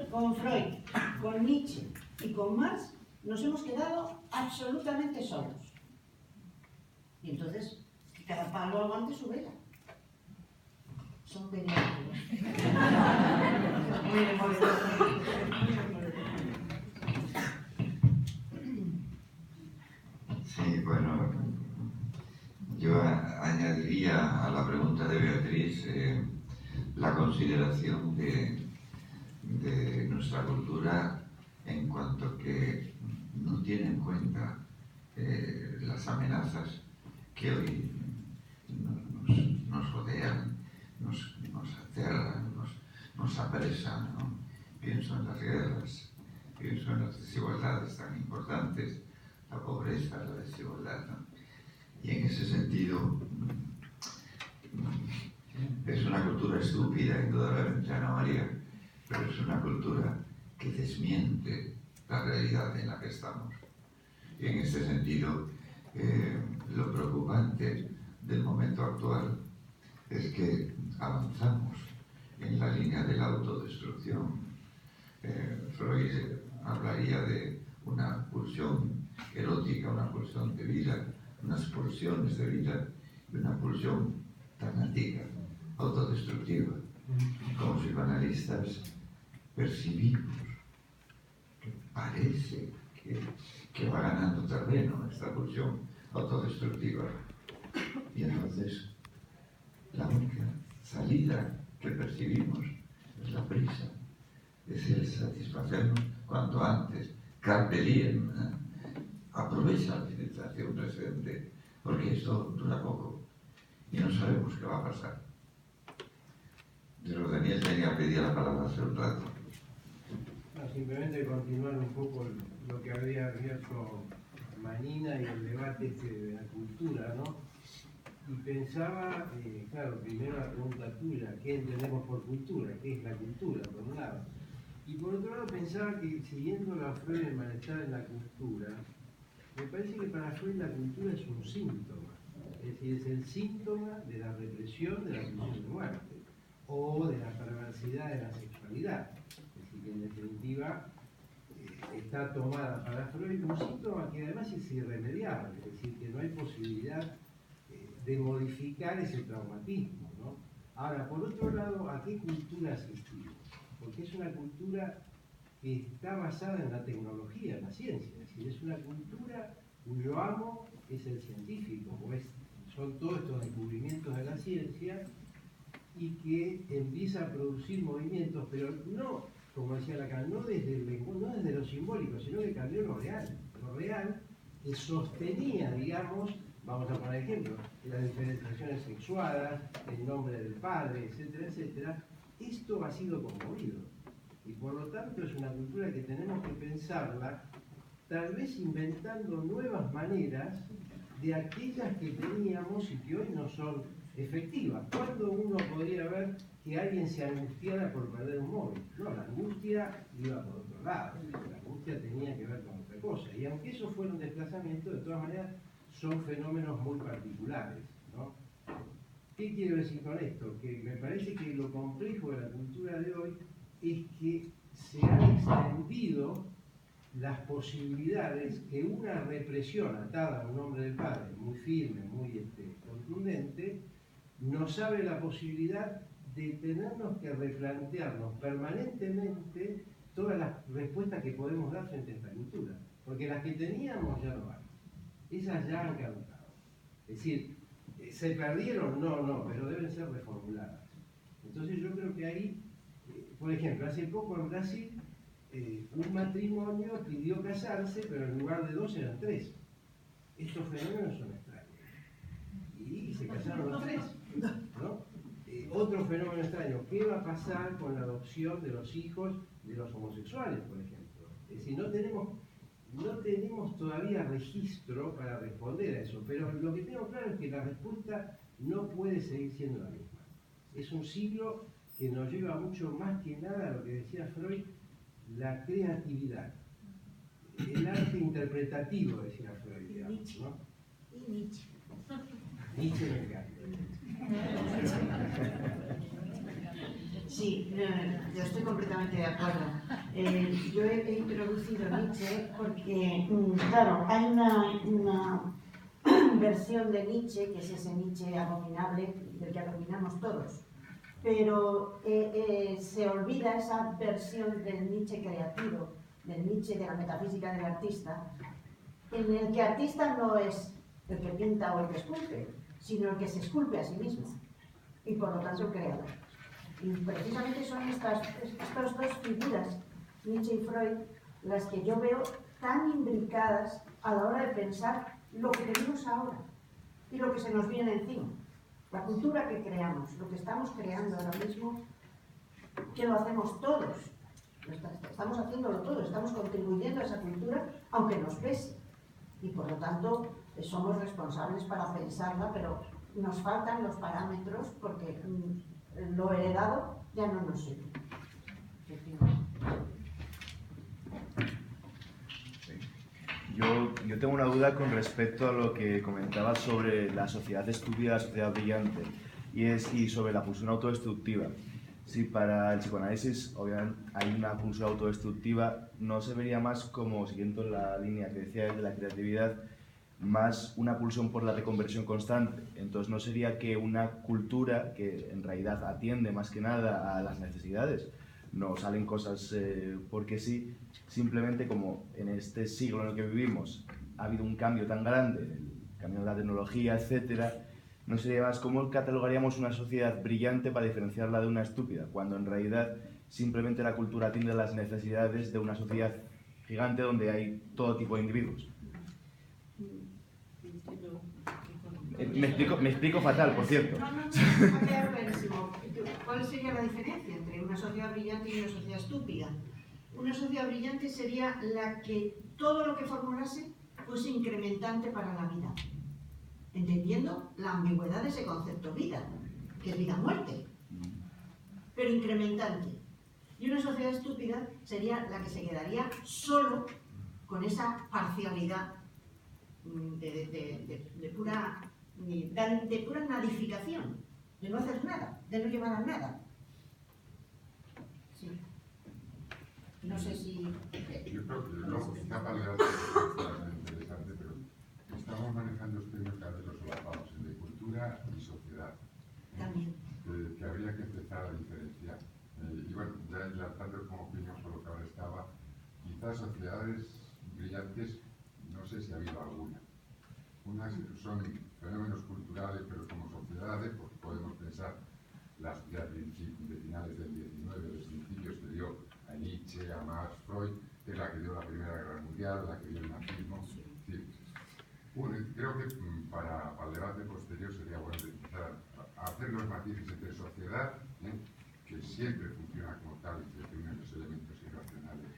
con Freud, con Nietzsche y con Marx, nos hemos quedado absolutamente solos. Y entonces, que cada palo aguante su vela. Son peleados. Muy Sí, bueno, yo añadiría a la pregunta de Beatriz la consideración de nuestra cultura en cuanto que no tiene en cuenta las amenazas que hoy nos rodean, nos aterran, nos apresan, ¿no? Pienso en las guerras, pienso en las desigualdades tan importantes, la pobreza, la desigualdad, ¿no? Y en ese sentido es una cultura estúpida, indudablemente, Ana María, pero es una cultura que desmiente la realidad en la que estamos. Y en ese sentido, lo preocupante del momento actual es que avanzamos en la línea de la autodestrucción. Freud hablaría de una pulsión erótica, una pulsión de vida, unas pulsiones de vida y una pulsión tanática, autodestructiva. Como psicoanalistas percibimos que parece que va ganando terreno esta pulsión autodestructiva. Y entonces la única salida que percibimos es la prisa, es el satisfacernos cuanto antes, carpe diem, aprovecha la civilización presente, porque esto dura poco y no sabemos qué va a pasar. Pero Daniel tenía pedido la palabra hace un rato. No, simplemente continuar un poco lo que había abierto Manina y el debate de la cultura, ¿no? Y pensaba, claro, primero la pregunta tuya, ¿qué entendemos por cultura? ¿Qué es la cultura, por un lado? Y por otro lado pensaba que, siguiendo la Freud el malestar en la cultura, me parece que para Freud la cultura es un síntoma, es decir, es el síntoma de la represión de la pulsión de muerte, o de la perversidad de la sexualidad. Es decir, que en definitiva está tomada para Freud un síntoma que además es irremediable, es decir, que no hay posibilidad de modificar ese traumatismo, ¿no? Ahora, por otro lado, ¿a qué cultura asistimos? Porque es una cultura que está basada en la tecnología, en la ciencia, es decir, es una cultura cuyo amo es el científico, son todos estos descubrimientos de la ciencia y que empieza a producir movimientos, pero no, como decía Lacan, no desde lo simbólico, sino que cambió lo real que sostenía, digamos, vamos a poner ejemplo, las diferenciaciones sexuadas, el nombre del padre, etcétera, etcétera. Esto ha sido conmovido y por lo tanto es una cultura que tenemos que pensarla, tal vez inventando nuevas maneras de aquellas que teníamos y que hoy no son efectivas. ¿Cuándo uno podría ver que alguien se angustiara por perder un móvil? No, la angustia iba por otro lado, la angustia tenía que ver con otra cosa. Y aunque eso fuera un desplazamiento, de todas maneras son fenómenos muy particulares, ¿no? ¿Qué quiero decir con esto? Que me parece que lo complejo de la cultura de hoy es que se han extendido las posibilidades que una represión atada a un nombre del padre, muy firme, muy contundente, nos abre la posibilidad de tenernos que replantearnos permanentemente todas las respuestas que podemos dar frente a esta cultura. Porque las que teníamos ya no hay. Esas ya han caducado. Es decir, ¿se perdieron? No, pero deben ser reformuladas. Entonces yo creo que ahí, por ejemplo, hace poco en Brasil, un matrimonio pidió casarse, pero en lugar de 2 eran 3. Estos fenómenos son extraños. Y se casaron los 3, ¿no? Otro fenómeno extraño, ¿qué va a pasar con la adopción de los hijos de los homosexuales, por ejemplo? Es decir, no tenemos todavía registro para responder a eso, pero lo que tengo claro es que la respuesta no puede seguir siendo la misma. Es un siglo que nos lleva mucho más que nada a lo que decía Freud, la creatividad, el arte interpretativo, decía Freud, digamos, ¿no? Y Nietzsche. Nietzsche me encanta. Sí, yo estoy completamente de acuerdo. Yo he introducido Nietzsche porque, claro, hay una versión de Nietzsche, que es ese Nietzsche abominable del que abominamos todos, pero se olvida esa versión del Nietzsche creativo, del Nietzsche de la metafísica del artista, en el que artista no es el que pinta o el que esculpe, sino el que se esculpe a sí mismo, y por lo tanto el creador. Y precisamente son estas dos figuras, Nietzsche y Freud, las que yo veo tan imbricadas a la hora de pensar lo que tenemos ahora y lo que se nos viene encima. La cultura que creamos, lo que estamos creando ahora mismo, que lo hacemos todos. Estamos haciéndolo todos, estamos contribuyendo a esa cultura, aunque nos pese. Y por lo tanto, somos responsables para pensarla, pero nos faltan los parámetros porque lo heredado ya no nos sirve. Yo tengo una duda con respecto a lo que comentabas sobre la sociedad estúpida, la sociedad brillante, y sobre la pulsión autodestructiva. Si para el psicoanálisis obviamente hay una pulsión autodestructiva, no se vería más como, siguiendo la línea que decía de la creatividad, más una pulsión por la reconversión constante. Entonces no sería que una cultura que en realidad atiende más que nada a las necesidades, no salen cosas porque sí, simplemente como en este siglo en el que vivimos ha habido un cambio tan grande, el cambio de la tecnología, etcétera, no sería más cómo catalogaríamos una sociedad brillante para diferenciarla de una estúpida, cuando en realidad simplemente la cultura atiende a las necesidades de una sociedad gigante donde hay todo tipo de individuos. Me explico fatal, por cierto. No, ha quedado clarísimo. ¿Cuál sería la diferencia entre una sociedad brillante y una sociedad estúpida? Una sociedad brillante sería la que todo lo que formulase fuese incrementante para la vida, entendiendo la ambigüedad de ese concepto vida, que es vida-muerte, pero incrementante. Y una sociedad estúpida sería la que se quedaría solo con esa parcialidad de pura nadificación, de no hacer nada, de no llevar a nada. Sí. No sé si... Yo creo que luego quizá para el debate es interesante, pero estamos manejando los términos cada vez los solapados, el de cultura y sociedad, También. que habría que empezar a diferenciar. Y bueno, ya enlazando como opinión por lo que ahora estaba, quizás sociedades brillantes, no sé si ha habido alguna. Unas son fenómenos culturales, pero como sociedades, pues podemos pensar la sociedad de finales del XIX, de los principios que dio a Nietzsche, a Marx, Freud, que es la que dio la Primera Guerra Mundial, la que dio el nazismo. Sí. Creo que para el debate posterior sería bueno empezar a hacer los matices entre sociedad, que siempre funciona como tal y que tiene los elementos irracionales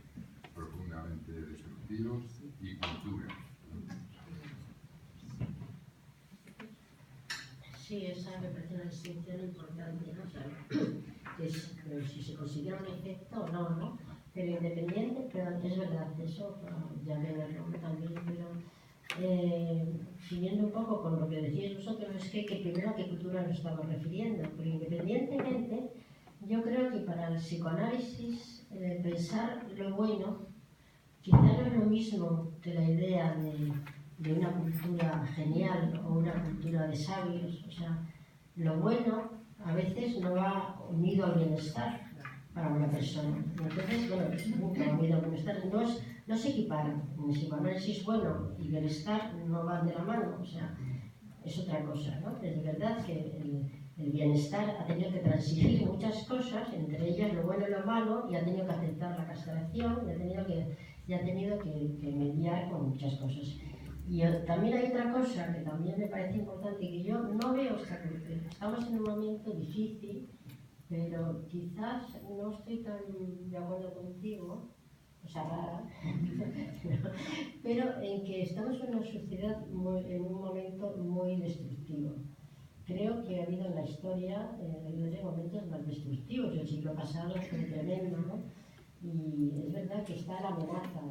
profundamente destructivos, y cultura. Sí, esa me parece una distinción importante, ¿no? O sea, que si se considera un efecto o no, ¿no? Pero independiente, pero es verdad, eso ya verlo también, pero siguiendo un poco con lo que decíais vosotros, es que primero a qué cultura nos estamos refiriendo, pero independientemente, yo creo que para el psicoanálisis pensar lo bueno quizá no es lo mismo que la idea de una cultura genial o una cultura de sabios. O sea, lo bueno a veces no va unido al bienestar para una persona. Entonces, bueno, nunca va unido al bienestar. No se equiparan. En el psicoanálisis bueno y bienestar no van de la mano. O sea, es otra cosa, ¿no? Es verdad que el bienestar ha tenido que transigir muchas cosas, entre ellas lo bueno y lo malo, y ha tenido que aceptar la castración, y ha tenido que mediar con muchas cosas. Y también hay otra cosa que también me parece importante, que yo no veo, o sea, que estamos en un momento difícil, pero quizás no estoy tan de acuerdo contigo, o sea, rara, pero en que estamos en una sociedad en un momento muy destructivo. Creo que ha habido en la historia momentos más destructivos. El siglo pasado fue tremendo, ¿no? Y es verdad que está la amenaza,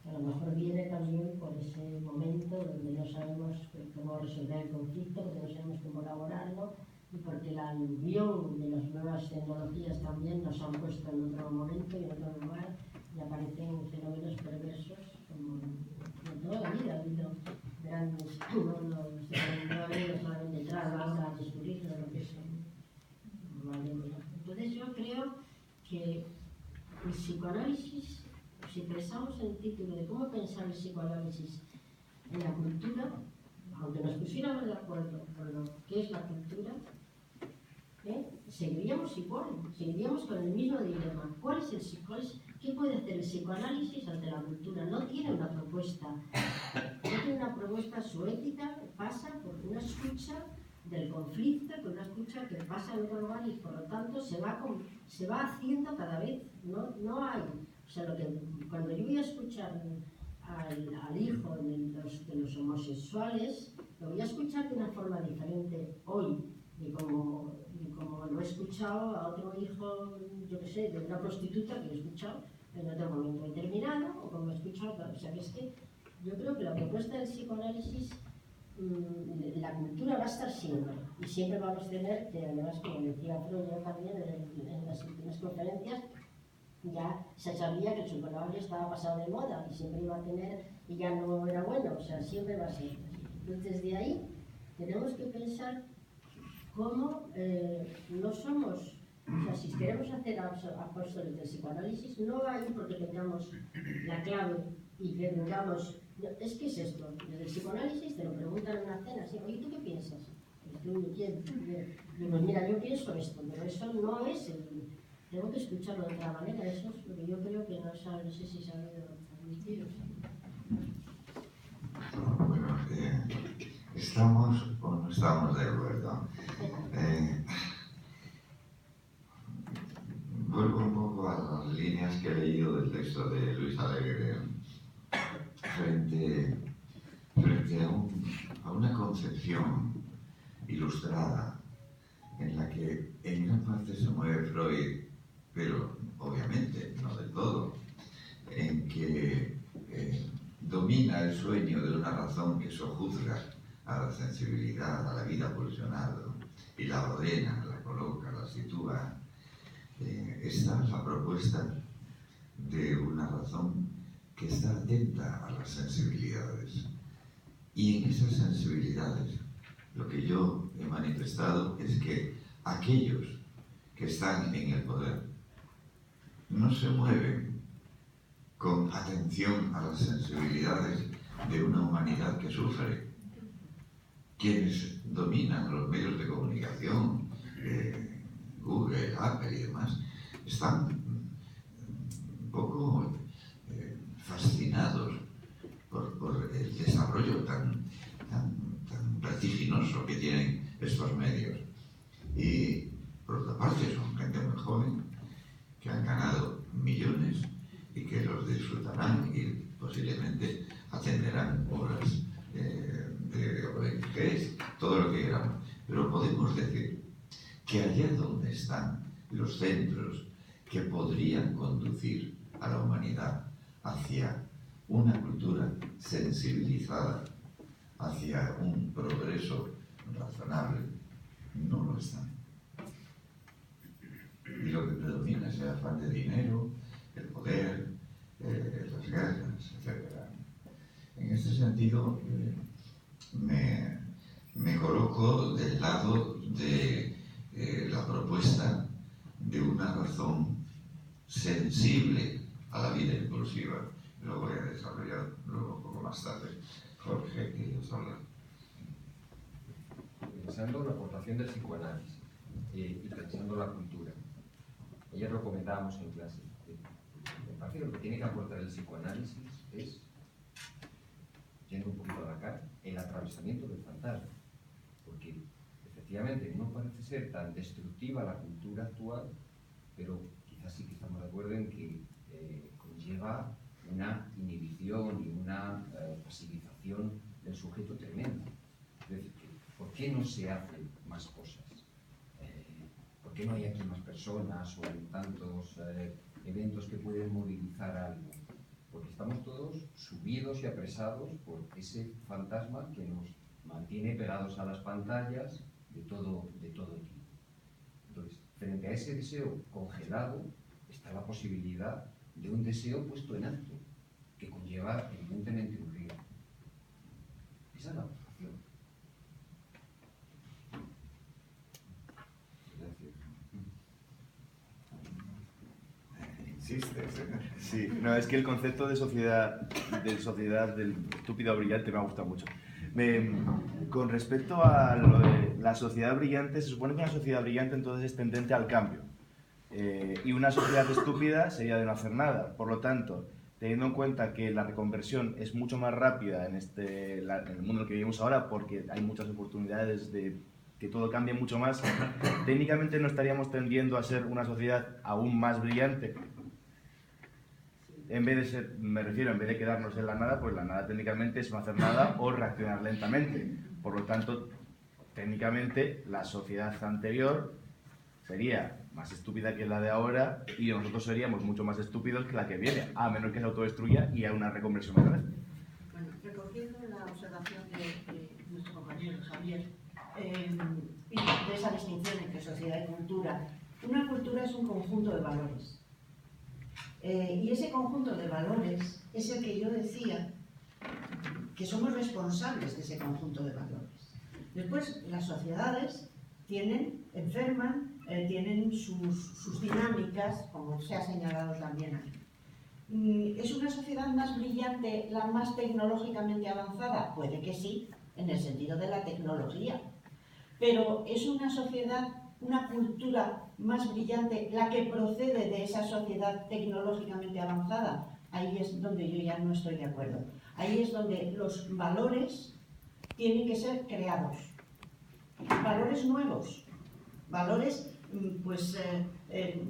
que a lo mejor viene también por ese momento donde no sabemos cómo resolver el conflicto, porque no sabemos cómo elaborarlo, y porque la aluvión de las nuevas tecnologías también nos han puesto en otro momento y en otro lugar, y aparecen fenómenos perversos como en toda la vida ha habido grandes no ha habido solamente ahora a descubrir lo que son. Vale, bueno. Entonces yo creo que el psicoanálisis, si pensamos en el título de cómo pensar el psicoanálisis en la cultura, aunque nos pusiéramos de acuerdo con lo que es la cultura, seguiríamos igual, seguiríamos con el mismo dilema. ¿Cuál es el psicoanálisis? ¿Qué puede hacer el psicoanálisis ante la cultura? No tiene una propuesta. Su ética pasa por una escucha del conflicto, por una escucha que pasa en otro lugar, y por lo tanto se va haciendo cada vez. No hay. O sea, cuando yo voy a escuchar al hijo de los homosexuales, lo voy a escuchar de una forma diferente hoy de como lo he escuchado a otro hijo, yo qué sé, de una prostituta que he escuchado en otro momento determinado, o como he escuchado. O sea, que es que yo creo que la propuesta del psicoanálisis, la cultura va a estar siempre, y siempre vamos a tener, que además, como decía Freud también en las últimas conferencias, ya se sabía que el psicoanálisis estaba pasado de moda y siempre iba a tener, y ya no era bueno, o sea, siempre va a ser. Entonces, de ahí tenemos que pensar cómo no somos, o sea, si queremos hacer apóstoles del psicoanálisis, no va a ir porque tengamos la clave y que tengamos. Es que es esto, desde el psicoanálisis te lo preguntan en una cena, así, oye, ¿tú qué piensas? Pues mira, yo pienso esto, pero eso no es tengo que escucharlo de otra manera. Eso es lo que yo creo que no sé si se ha oído. Bueno, ¿estamos o no estamos de acuerdo? Vuelvo un poco a las líneas que he leído del texto de Luis Alegre frente a una concepción ilustrada en la que en gran parte se mueve Freud, pero obviamente no del todo, en que domina el sueño de una razón que sojuzga a la sensibilidad, a la vida pulsional, ¿no? Y la ordena, la coloca, la sitúa. Está la propuesta de una razón que está atenta a las sensibilidades. Y en esas sensibilidades, lo que yo he manifestado es que aquellos que están en el poder no se mueven con atención a las sensibilidades de una humanidad que sufre. Quienes dominan los medios de comunicación, Google, Apple y demás, están un poco fascinados por el desarrollo tan vertiginoso que tienen estos medios. Y por otra parte son gente muy joven que han ganado millones y que los disfrutarán y posiblemente atenderán obras de ONGs, todo lo que queramos. Pero podemos decir que allá donde están los centros que podrían conducir a la humanidad hacia una cultura sensibilizada, hacia un progreso razonable, no lo están. Y lo que predomina es el afán de dinero, el poder, las guerras, etc. En este sentido, me coloco del lado de la propuesta de una razón sensible a la vida impulsiva. Lo voy a desarrollar luego un poco más tarde. Jorge, ¿quieres hablar? Pensando en la aportación del psicoanálisis y pensando en la cultura. Ayer lo comentábamos en clase. Me parece que lo que tiene que aportar el psicoanálisis es, yendo un poquito a la cara, el atravesamiento del fantasma. Porque efectivamente no parece ser tan destructiva la cultura actual, pero quizás sí que estamos de acuerdo en que conlleva una inhibición y una pasivización del sujeto tremenda. Es decir, ¿por qué no se hacen más cosas? ¿Por qué no hay aquí más personas o hay tantos eventos que pueden movilizar algo? Porque estamos todos subidos y apresados por ese fantasma que nos mantiene pegados a las pantallas de todo tipo. Entonces, frente a ese deseo congelado, está la posibilidad de un deseo puesto en acto, que conlleva evidentemente un riesgo. Esa es la opción. Insistes, ¿eh? Sí, no, es que el concepto de sociedad del estúpido brillante me ha gustado mucho. Con respecto a lo de la sociedad brillante, se supone que una sociedad brillante entonces es tendente al cambio. Y una sociedad estúpida sería de no hacer nada. Por lo tanto, teniendo en cuenta que la reconversión es mucho más rápida en el mundo en el que vivimos ahora, porque hay muchas oportunidades de que todo cambie mucho más, técnicamente no estaríamos tendiendo a ser una sociedad aún más brillante. En vez de ser, me refiero, en vez de quedarnos en la nada, pues la nada técnicamente es no hacer nada o reaccionar lentamente. Por lo tanto, técnicamente la sociedad anterior sería más estúpida que la de ahora y nosotros seríamos mucho más estúpidos que la que viene, a menos que se autodestruya y haya una reconversión más grande. Bueno, recogiendo la observación de nuestro compañero Javier, y de esa distinción entre sociedad y cultura, una cultura es un conjunto de valores. Y ese conjunto de valores es el que yo decía que somos responsables de ese conjunto de valores. Después, las sociedades enferman, tienen sus dinámicas, como se ha señalado también aquí. ¿Es una sociedad más brillante, la más tecnológicamente avanzada? Puede que sí, en el sentido de la tecnología. Pero ¿es una sociedad, una cultura más brillante la que procede de esa sociedad tecnológicamente avanzada? ahí es donde yo ya no estoy de acuerdo. Ahí es donde los valores tienen que ser creados. Valores nuevos, valores,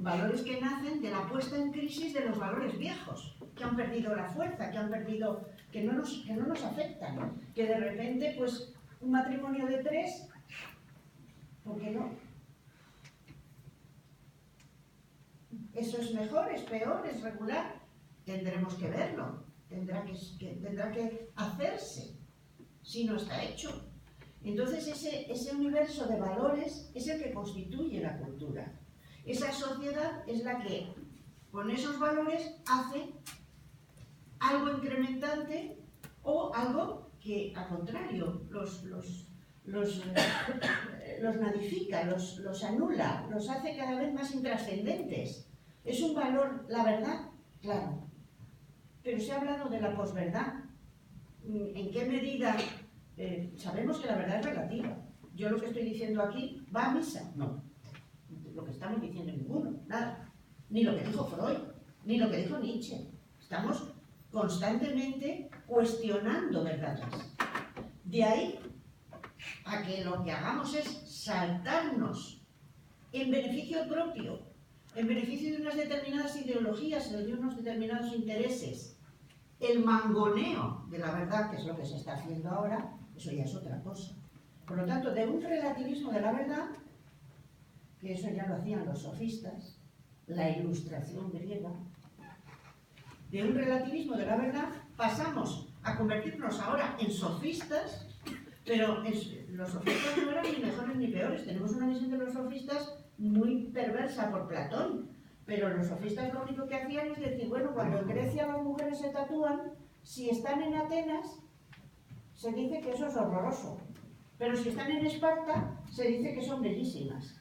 valores que nacen de la puesta en crisis de los valores viejos, que han perdido la fuerza, que no nos afectan, que de repente, pues, un matrimonio de 3, ¿por qué no? ¿Eso es mejor, es peor, es regular? Tendremos que verlo, tendrá que hacerse, si no está hecho. Entonces ese universo de valores es el que constituye la cultura. Esa sociedad es la que, con esos valores, hace algo incrementante o algo que, al contrario, los nadifica, los anula, los hace cada vez más intrascendentes. ¿Es un valor la verdad? Claro. Pero se ha hablado de la posverdad. ¿En qué medida? Sabemos que la verdad es relativa. Yo lo que estoy diciendo aquí, ¿va a misa? No. Lo que estamos diciendo ninguno, nada. Ni lo que dijo Freud, ni lo que dijo Nietzsche. Estamos constantemente cuestionando verdades. De ahí a que lo que hagamos es saltarnos en beneficio propio, en beneficio de unas determinadas ideologías, de unos determinados intereses, el mangoneo de la verdad, que es lo que se está haciendo ahora, eso ya es otra cosa. Por lo tanto, de un relativismo de la verdad, que eso ya lo hacían los sofistas, la ilustración griega, de un relativismo de la verdad pasamos a convertirnos ahora en sofistas, pero los sofistas no eran ni mejores ni peores. Tenemos una visión de los sofistas muy perversa por Platón, pero los sofistas lo único que hacían es decir, bueno, cuando en Grecia las mujeres se tatúan, si están en Atenas, se dice que eso es horroroso, pero si están en Esparta, se dice que son bellísimas.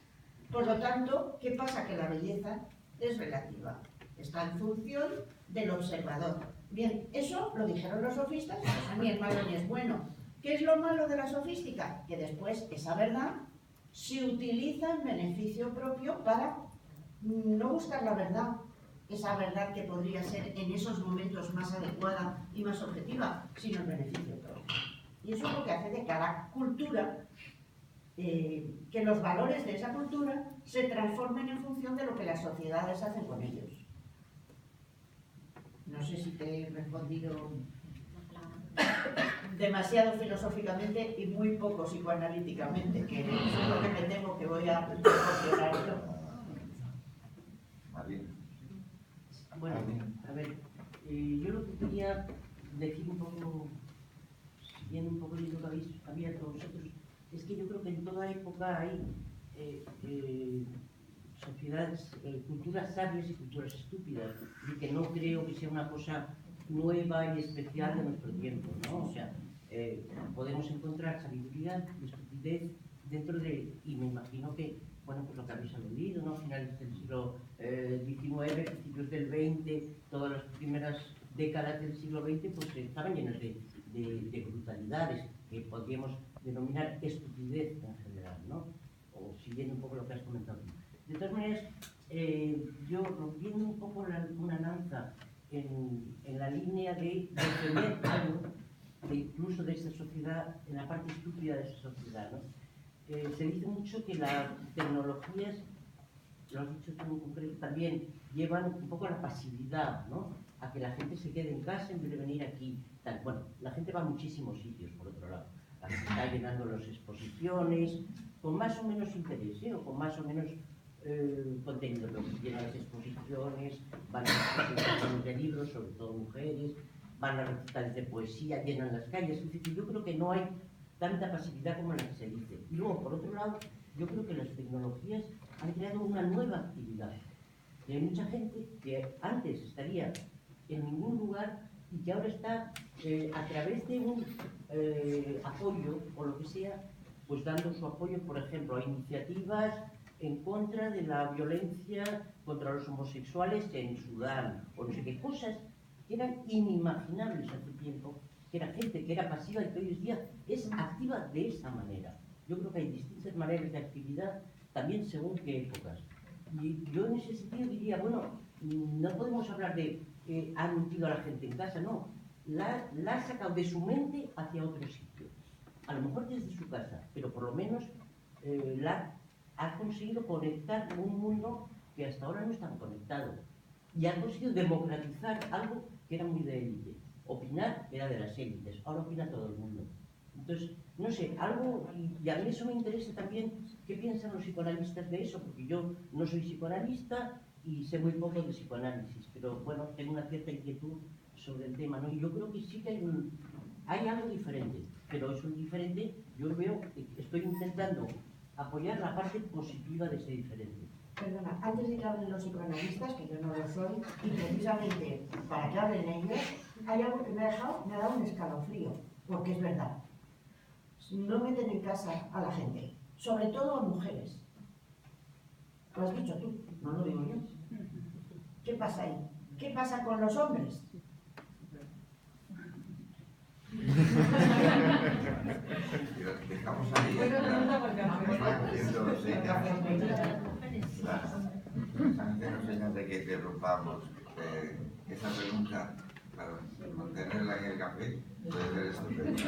Por lo tanto, ¿qué pasa? Que la belleza es relativa, está en función del observador. Bien, eso lo dijeron los sofistas, eso ni es malo ni es bueno. ¿Qué es lo malo de la sofística? Que después esa verdad se utiliza en beneficio propio para no buscar la verdad, esa verdad que podría ser en esos momentos más adecuada y más objetiva, sino el beneficio propio. Y eso es lo que hace de cada cultura que los valores de esa cultura se transformen en función de lo que las sociedades hacen con ellos. No sé si te he respondido demasiado filosóficamente y muy poco psicoanalíticamente, que eso es lo que me temo que voy a proporcionar yo. Marina. Bueno, a ver, yo lo que quería decir un poco, siguiendo un poco de lo que habéis abierto vosotros, es que yo creo que en toda época hay sociedades, culturas sabias y culturas estúpidas, y que no creo que sea una cosa nueva y especial de nuestro tiempo, ¿no? O sea, podemos encontrar sabiduría y estupidez dentro de, y me imagino que, bueno, pues lo que habéis aludido, ¿no? Finales del siglo XIX, principios del XX, todas las primeras décadas del siglo XX, pues estaban llenas de brutalidades, que podríamos denominar estupidez en general, ¿no? O siguiendo un poco lo que has comentado tú. De todas maneras, yo rompiendo un poco una lanza en la línea de defender algo, incluso de esa sociedad, en la parte estúpida de esa sociedad, ¿no? Se dice mucho que las tecnologías, lo has dicho tú en concreto, también llevan un poco a la pasividad, ¿no? A que la gente se quede en casa en vez de venir aquí. Tal. Bueno, la gente va a muchísimos sitios, por otro lado. La gente está llenando las exposiciones, con más o menos interés, ¿eh? O con más o menos contenido, pero llenan las exposiciones, van a las presentaciones de libros, sobre todo mujeres, van a recitales de poesía, llenan las calles. Es decir, yo creo que no hay tanta pasividad como la que se dice. Y luego, por otro lado, yo creo que las tecnologías han creado una nueva actividad. Y hay mucha gente que antes estaría en ningún lugar y que ahora está a través de un apoyo o lo que sea, pues dando su apoyo, por ejemplo, a iniciativas en contra de la violencia contra los homosexuales en Sudán, o no sé qué cosas que eran inimaginables hace tiempo, que era gente que era pasiva y que hoy en día es activa de esa manera. Yo creo que hay distintas maneras de actividad, también según qué épocas. Y yo en ese sentido diría, bueno, no podemos hablar de ha metido a la gente en casa, no. La ha sacado de su mente hacia otro sitio. A lo mejor desde su casa, pero por lo menos ha conseguido conectar con un mundo que hasta ahora no estaba conectado. Y ha conseguido democratizar algo que era muy de élite. Opinar era de las élites, ahora opina todo el mundo. Entonces, no sé, algo, y a mí eso me interesa también, ¿qué piensan los psicoanalistas de eso? Porque yo no soy psicoanalista y sé muy poco de psicoanálisis, pero bueno, tengo una cierta inquietud sobre el tema, ¿no? Y yo creo que sí que hay algo diferente, pero eso es diferente, yo veo, estoy intentando apoyar la parte positiva de ese diferente. Perdona, antes de que hablen los psicoanalistas, que yo no lo soy, y precisamente para que hablen ellos, hay algo que me ha dado un escalofrío, porque es verdad. No meten en casa a la gente, sobre todo a mujeres. Lo has dicho tú, no lo digo yo. ¿Qué pasa ahí? ¿Qué pasa con los hombres? Dejamos ahí. Haciendo señas. Haciendo señas de que interrumpamos. Esa pregunta, para mantenerla en el café, puede ser estupenda.